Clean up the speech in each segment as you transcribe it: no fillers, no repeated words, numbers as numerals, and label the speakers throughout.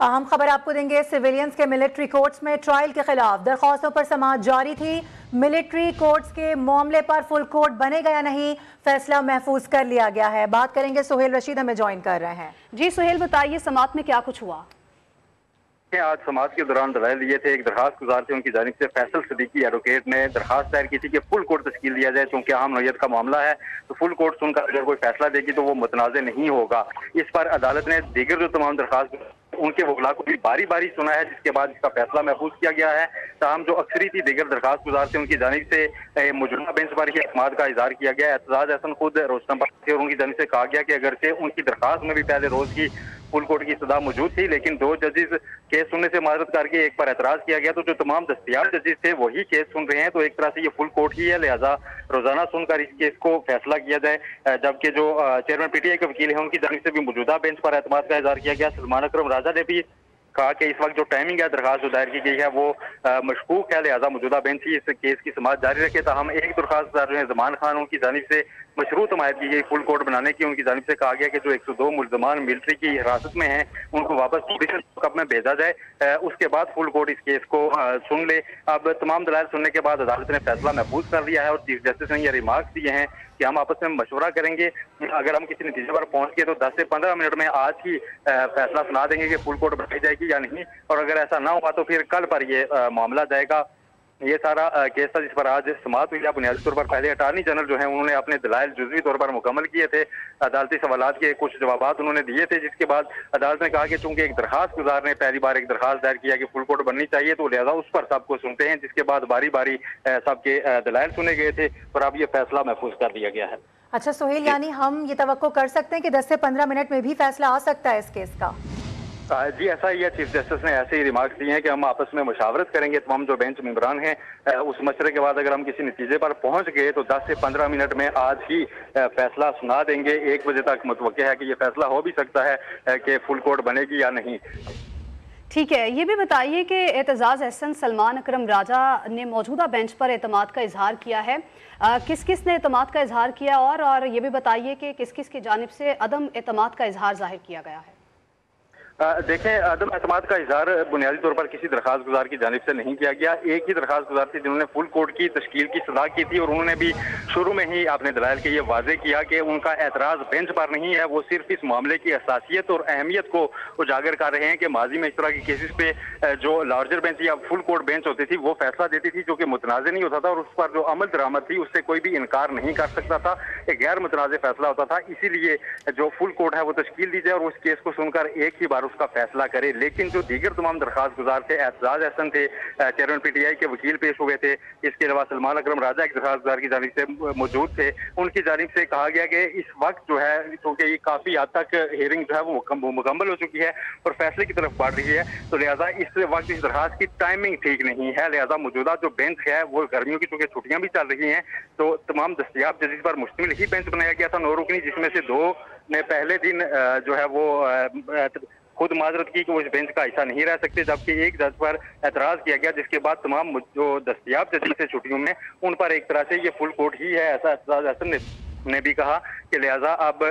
Speaker 1: अहम खबर आपको देंगे। सिविलियंस के मिलिट्री कोर्ट्स में ट्रायल के खिलाफ दरख्वास्तों पर समाअत जारी थी। मिलिट्री कोर्ट्स के मामले पर फुल कोर्ट बनेगा या नहीं, फैसला महफूज कर लिया गया है। बात करेंगे, सुहेल रशीद हमें ज्वाइन कर रहे हैं।
Speaker 2: जी सुहेल, बताइए समाअत में क्या कुछ हुआ?
Speaker 3: आज समाअत के दौरान दलाइल दिए थे। एक दरखास्त गुजार थे उनकी जानिब से फैसल सिद्दीकी एडवोकेट ने दरखास्त दायर की थी कि फुल कोर्ट तश्कील दिया जाए, चूंकि अहम नौयत का मामला है तो फुल कोर्ट सुनकर अगर कोई फैसला देगी तो वो मुतनाज़ नहीं होगा। इस पर अदालत ने दीगर जो तमाम दरखास्त उनके वकला को भी बारी बारी सुना है, जिसके बाद इसका फैसला महफूज किया गया है। ताहम जो अक्सरी दीगर दरखास्त गुजार थे उनकी जानिब से मौजूदा बेंच पर ही एतमाद का इजहार किया गया। एतजाज हसन खुद रोस्टम पर थे और उनकी जानिब से कहा गया कि अगरचे उनकी दरखास्त में भी पहले रोज की फुल कोर्ट की सदा मौजूद थी, लेकिन दो जजेस केस सुनने से माजरत करके एक पर एतराज किया गया, तो जो तमाम दस्तियाब जजेस थे वही केस सुन रहे हैं, तो एक तरह से ये फुल कोर्ट ही है, लिहाजा रोजाना सुनकर इस केस को फैसला किया जाए। जबकि जो चेयरमैन पीटीआई के वकील हैं उनकी जानिब से भी मौजूदा बेंच पर एतमाद का इजहार किया गया। सलमान अकरम राजा ने भी कहा कि इस वक्त जो टाइमिंग है दरखास्त जो दायर की गई है वो मशकूक है, लिहाजा मौजूदा बेंच ही इस केस की समाअत जारी रखे। ताहम एक दरखास्त जमान खान उनकी जानिब से मशरूत हमायत की गई फुल कोर्ट बनाने की। उनकी जानिब से कहा गया कि जो 102 मुल्ज़मान मिलिट्री की हिरासत में हैं उनको वापस जुडिशल लॉकअप में भेजा जाए, उसके बाद फुल कोर्ट इस केस को सुन ले। अब तमाम दलाइल सुनने के बाद अदालत ने फैसला महफूज कर दिया है और चीफ जस्टिस ने यह रिमार्क्स दिए हैं कि हम आपस में मशवरा करेंगे, अगर हम किसी नतीजे पर पहुंच गए तो 10 से 15 मिनट में आज ही फैसला सुना देंगे कि फुल कोर्ट बनाई जाएगी या नहीं, और अगर ऐसा ना हुआ तो फिर कल पर ये मामला जाएगा। ये सारा केस था जिस पर आज समाअत हुई। बुनियादी तौर पर पहले अटार्नी जनरल जो है उन्होंने अपने दलाइल जुज़वी तौर पर मुकम्मल किए थे, अदालती सवालात के कुछ जवाबात उन्होंने दिए थे, जिसके बाद अदालत ने कहा कि चूंकि एक दरखास्त गुजार ने पहली बार एक दरखास्त दायर किया कि फुल कोर्ट बननी चाहिए, तो लिहाजा उस पर सबको सुनते हैं, जिसके बाद बारी बारी सबके दलाइल सुने गए थे और अब ये फैसला महफूज कर दिया गया है।
Speaker 1: अच्छा सुहेल, यानी हम ये तवक्को कर सकते हैं कि 10 से 15 मिनट में भी फैसला आ सकता है इस केस का?
Speaker 3: जी ऐसा ही है, चीफ जस्टिस ने ऐसे ही रिमार्क्स दिए हैं कि हम आपस में मुशावरत करेंगे, तमाम जो बेंच मेंबरान हैं उस मशवरे के बाद अगर हम किसी नतीजे पर पहुंच गए तो 10 से 15 मिनट में आज ही फैसला सुना देंगे। 1 बजे तक मुतवक्के है कि ये फैसला हो भी सकता है कि फुल कोर्ट बनेगी या नहीं।
Speaker 2: ठीक है, ये भी बताइए कि एतजाज हसन सलमान अकरम राजा ने मौजूदा बेंच पर एतमाद का इजहार किया है, किस किस ने एतमाद का इजहार किया, और ये भी बताइए कि किस किस की जानिब से अदम एतमाद का इजहार जाहिर किया गया है?
Speaker 3: देखें, अदम एतमाद का इजहार बुनियादी तौर पर किसी दरखास्त गुजार की जानिब से नहीं किया गया। एक ही दरखास्त गुजार थी जिन्होंने फुल कोर्ट की तश्कील की सलाह की थी और उन्होंने भी शुरू में ही अपने दलाइल के ये वाजे किया कि उनका एतराज बेंच पर नहीं है, वो सिर्फ इस मामले की हसासियत और अहमियत को उजागर कर रहे हैं कि माजी में इस तरह की केसेस पे जो लार्जर बेंच या फुल कोर्ट बेंच होती थी वो फैसला देती थी जो कि मुतनाज़ नहीं होता था और उस पर जो अमल दरामद थी उससे कोई भी इनकार नहीं कर सकता था, एक गैर मुतनाज़ फैसला होता था। इसीलिए जो फुल कोर्ट है वो तश्कील दी जाए और उस केस को सुनकर एक ही बार उसका फैसला करे। लेकिन जो दीगर तमाम दरखास्त गुजार थे, एतजाज हसन थे, चेयरमैन पीटीआई के वकील पेश हुए थे, इसके अलावा सलमान अकरम राजा एक दरखास्त गुजार की जानिब से मौजूद थे, उनकी जानिब से कहा गया कि इस वक्त जो है क्योंकि ये काफी हद तक हियरिंग जो है वो मुकम्मल हो चुकी है और फैसले की तरफ बढ़ रही है, तो लिहाजा इस वक्त इस दरखास्त की टाइमिंग ठीक नहीं है। लिहाजा मौजूदा जो बेंच है वो गर्मियों की चूंकि छुट्टियां भी चल रही हैं तो तमाम दस्तियाब जजेस पर मुश्तमिल ही बेंच बनाया गया था 9 रुकनी, जिसमें से 2 ने पहले दिन जो है वो खुद माजरत की कि वो इस बेंच का हिस्सा नहीं रह सकते, जबकि एक जज पर एतराज किया गया, जिसके बाद तमाम जो दस्तियाब जजेस थे छुट्टियों में उन पर एक तरह से ये फुल कोर्ट ही है, ऐसा एतजाज हसन ने भी कहा कि लिहाजा अब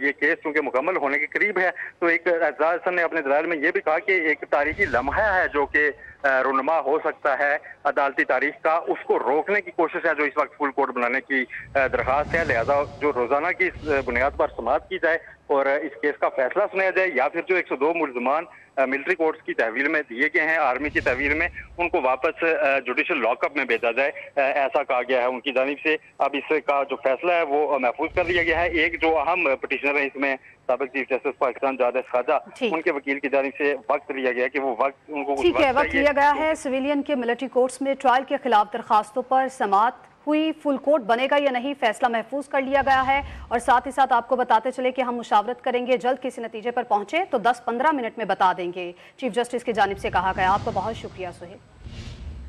Speaker 3: ये केस चूंकि मुकम्मल होने के करीब है तो एक एतजाज हसन ने अपने दलाइल में ये भी कहा कि एक तारीखी लम्हा है जो कि रुनमा हो सकता है अदालती तारीख का, उसको रोकने की कोशिश है जो इस वक्त फुल कोर्ट बनाने की दरखास्त है। लिहाजा जो रोजाना की बुनियाद पर समाअत की जाए और इस केस का फैसला सुनाया जाए या फिर जो 102 मुल्ज़मान मिलिट्री कोर्ट्स की तहवील में दिए गए हैं, आर्मी की तहवील में, उनको वापस जुडिशल लॉकअप में भेजा जाए, ऐसा कहा गया है उनकी जानिब से। अब इसका जो फैसला है वो महफूज कर लिया गया है। एक जो अहम पिटिशनर है इसमें साबिक चीफ जस्टिस पाकिस्तान जावेद ख्वाजा, उनके वकील की जानिब से वक्त लिया गया कि वो वक्त उनको
Speaker 2: ठीक है, वक्त लिया गया है। सिविलियन के मिलिट्री कोर्ट्स में ट्रायल के खिलाफ दरखास्तों पर समाअत हुई, फुल कोर्ट बनेगा या नहीं फैसला महफूज कर लिया गया है और साथ ही साथ आपको बताते चले कि हम मुशावरत करेंगे, जल्द किसी नतीजे पर पहुंचे तो 10-15 मिनट में बता देंगे, चीफ जस्टिस की जानिब से कहा गया। आपका बहुत शुक्रिया सुहेल।